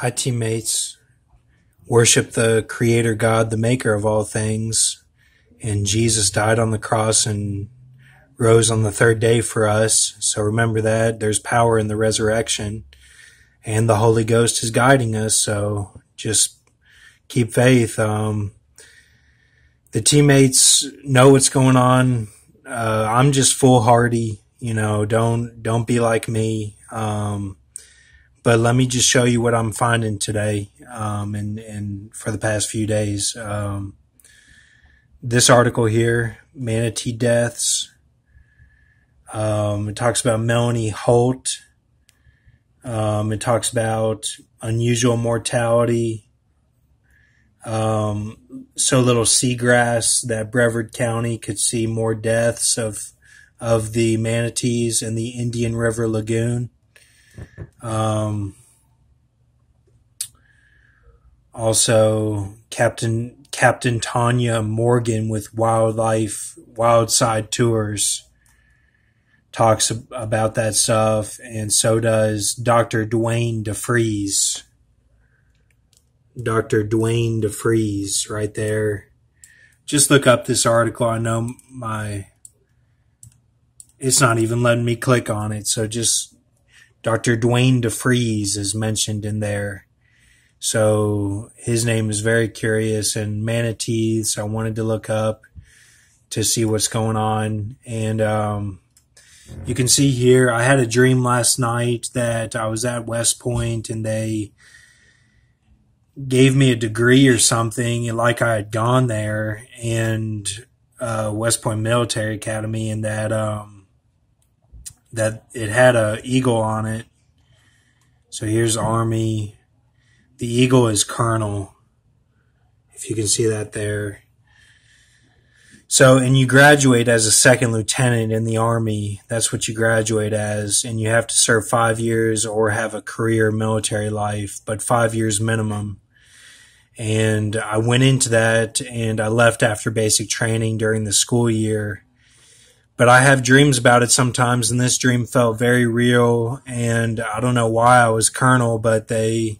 Hi, teammates. Worship the Creator God, the maker of all things. And Jesus died on the cross and rose on the third day for us. So remember that. There's power in the resurrection. And the Holy Ghost is guiding us. So just keep faith. The teammates know what's going on. I'm just foolhardy. Don't be like me. But let me just show you what I'm finding today, and for the past few days. This article here, manatee deaths. It talks about Melanie Holt. It talks about unusual mortality. So little seagrass that Brevard County could see more deaths of the manatees in the Indian River Lagoon. Also Captain Tanya Morgan with Wildside Tours talks about that stuff, and so does Dr. Dwayne DeFreeze. Dr. Dwayne DeFreeze right there. Just look up this article. I know it's not even letting me click on it, so just Dr. Dwayne DeFreeze is mentioned in there. So his name is very curious, and manatees I wanted to look up to see what's going on. And you can see here, I had a dream last night that I was at West Point and they gave me a degree or something, like I had gone there, and West Point Military Academy, and that it had a eagle on it. So here's Army. The eagle is Colonel, if you can see that there. So, and you graduate as a second lieutenant in the Army. That's what you graduate as, and you have to serve 5 years or have a career military life, but 5 years minimum. And I went into that, and I left after basic training during the school year. But I have dreams about it sometimes, and this dream felt very real, and I don't know why I was Colonel, but they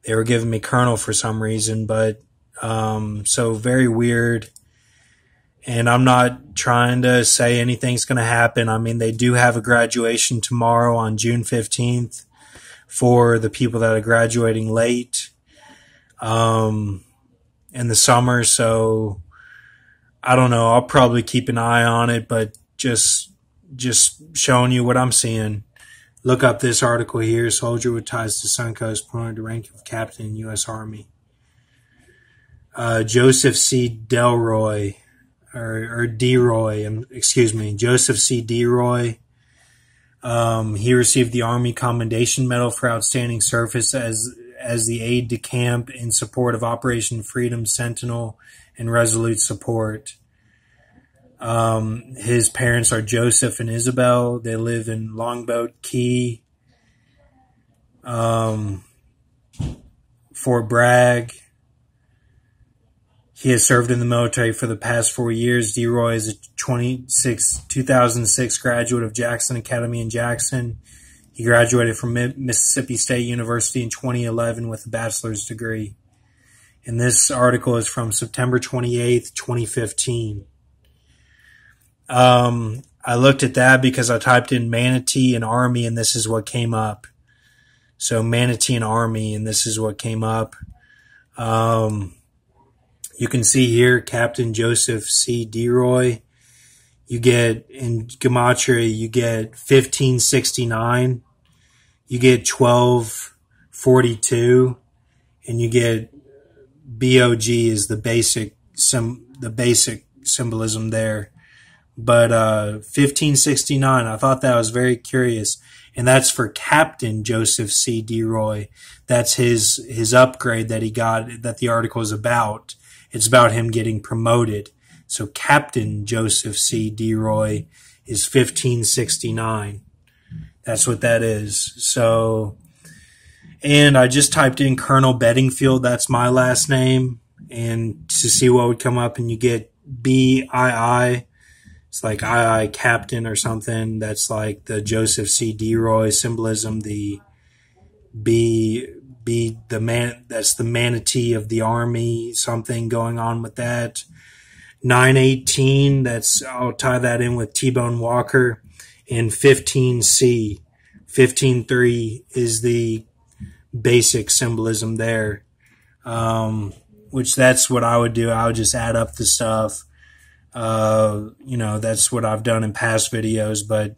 were giving me Colonel for some reason, but so very weird. And I'm not trying to say anything's going to happen. I mean, they do have a graduation tomorrow on June 15th for the people that are graduating late in the summer, so I don't know. I'll probably keep an eye on it, but just showing you what I'm seeing. Look up this article here. Soldier with ties to Suncoast promoted to rank of captain in U.S. Army. Joseph C. Delroy, or DeRoy, excuse me, Joseph C. DeRoy. He received the Army Commendation Medal for outstanding service as the aide de camp in support of Operation Freedom Sentinel and Resolute Support. His parents are Joseph and Isabel. They live in Longboat Key, Fort Bragg. He has served in the military for the past 4 years. DeRoy is a 2006 graduate of Jackson Academy in Jackson. He graduated from Mississippi State University in 2011 with a bachelor's degree. And this article is from September 28th, 2015. I looked at that because I typed in manatee and Army, and this is what came up. So manatee and Army, and this is what came up. You can see here Captain Joseph C. DeRoy. You get, in Gematria, you get 1569. You get 1242. And you get BOG is the basic symbolism there. But 1569, I thought that was very curious. And that's for Captain Joseph C. DeRoy. That's his upgrade that he got, that the article is about. It's about him getting promoted. So Captain Joseph C. DeRoy is 1569. That's what that is. So, and I just typed in Colonel Bedingfield. That's my last name. And to see what would come up, and you get BII. It's like II Captain or something. That's like the Joseph C. DeRoy symbolism. The be the man. That's the manatee of the army. Something going on with that. 918. I'll tie that in with T-Bone Walker. And 15C. 15.3 is the basic symbolism there. Which that's what I would do. I would just add up the stuff. That's what I've done in past videos, but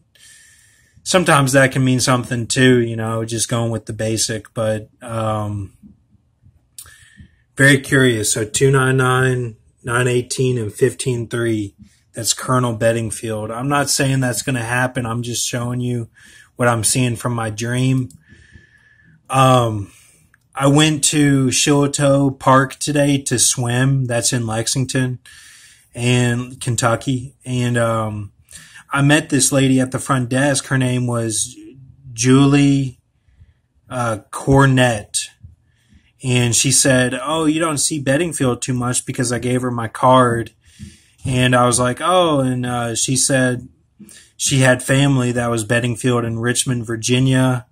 sometimes that can mean something too, just going with the basic, but, very curious. So 299, 918, and 15.3, that's Colonel Bedingfield. I'm not saying that's going to happen. I'm just showing you what I'm seeing from my dream. I went to Shiloh Park today to swim. That's in Lexington and Kentucky. And I met this lady at the front desk. Her name was Julie Cornett. And she said, "Oh, you don't see Bedingfield too much," because I gave her my card. And I was like, "Oh," and she said she had family that was Bedingfield in Richmond, Virginia.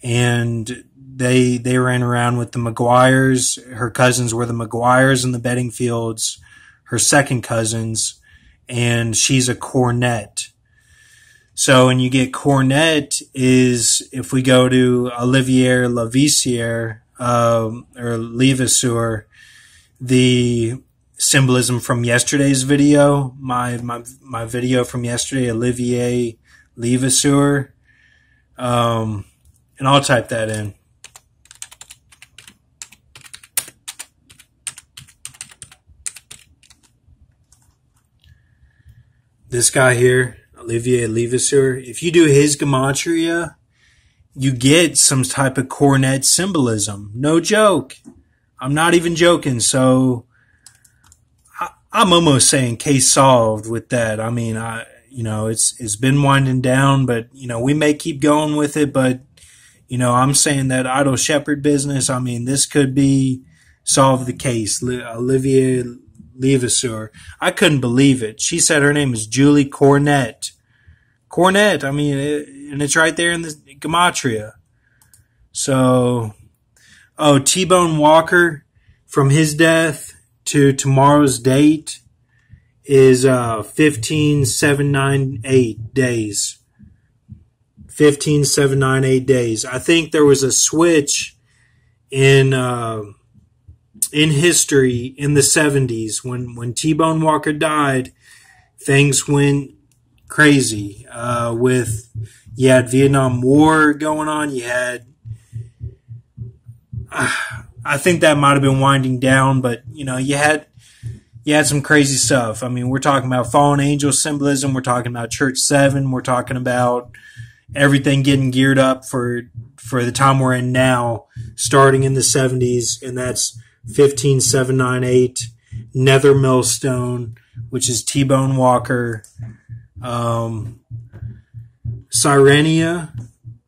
And they ran around with the McGuires. Her cousins were the McGuires and the Bedingfields, her second cousins, and she's a Cornett. So, and you get Cornett is, if we go to Olivier Levasseur, or Levasseur, the symbolism from yesterday's video, my video from yesterday, Olivier Levasseur, and I'll type that in. This guy here, Olivier Levasseur, if you do his gematria, you get some type of cornet symbolism. No joke. I'm not even joking. So I'm almost saying case solved with that. I mean, it's been winding down, but, we may keep going with it. But, I'm saying that idol shepherd business, I mean, this could be solve the case. Olivier Levasseur. I couldn't believe it. She said her name is Julie Cornett. Cornett, I mean, and it's right there in the gematria. So, T-Bone Walker, from his death to tomorrow's date is 15,798 days. 15,798 days. I think there was a switch in history in the 70s when T-Bone Walker died. Things went crazy. You had Vietnam War going on. You had, I think that might have been winding down, but you had some crazy stuff. I mean, we're talking about fallen angel symbolism. We're talking about Church 7. We're talking about everything getting geared up for the time we're in now, starting in the 70s, and that's 15,798, Nether Millstone, which is T-Bone Walker, Sirenia,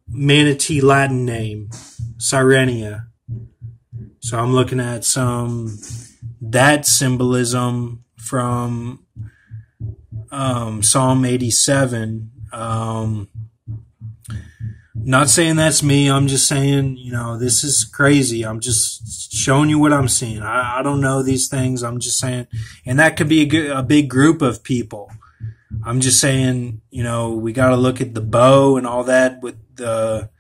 manatee Latin name, Sirenia. So I'm looking at that symbolism from Psalm 87. Not saying that's me. I'm just saying, this is crazy. I'm just showing you what I'm seeing. I don't know these things. I'm just saying, and that could be a big group of people. I'm just saying, we got to look at the bow and all that with the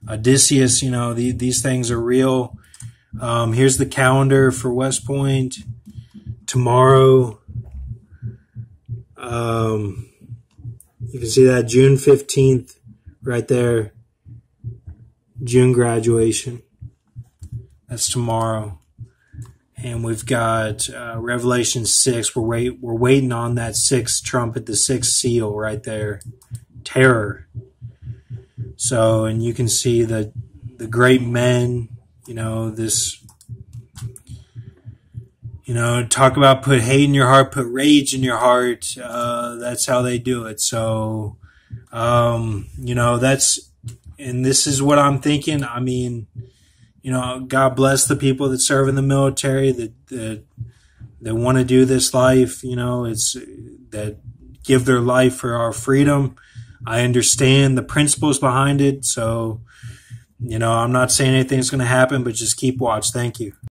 Odysseus. These things are real. Here's the calendar for West Point tomorrow. You can see that June 15th right there. June graduation. That's tomorrow. And we've got Revelation 6. We're waiting on that sixth trumpet, the sixth seal right there. Terror. So, and you can see the great men, talk about put hate in your heart, put rage in your heart. That's how they do it. So, and this is what I'm thinking. I mean, God bless the people that serve in the military, that want to do this life, it's that give their life for our freedom. I understand the principles behind it. So, I'm not saying anything's going to happen, but just keep watch. Thank you.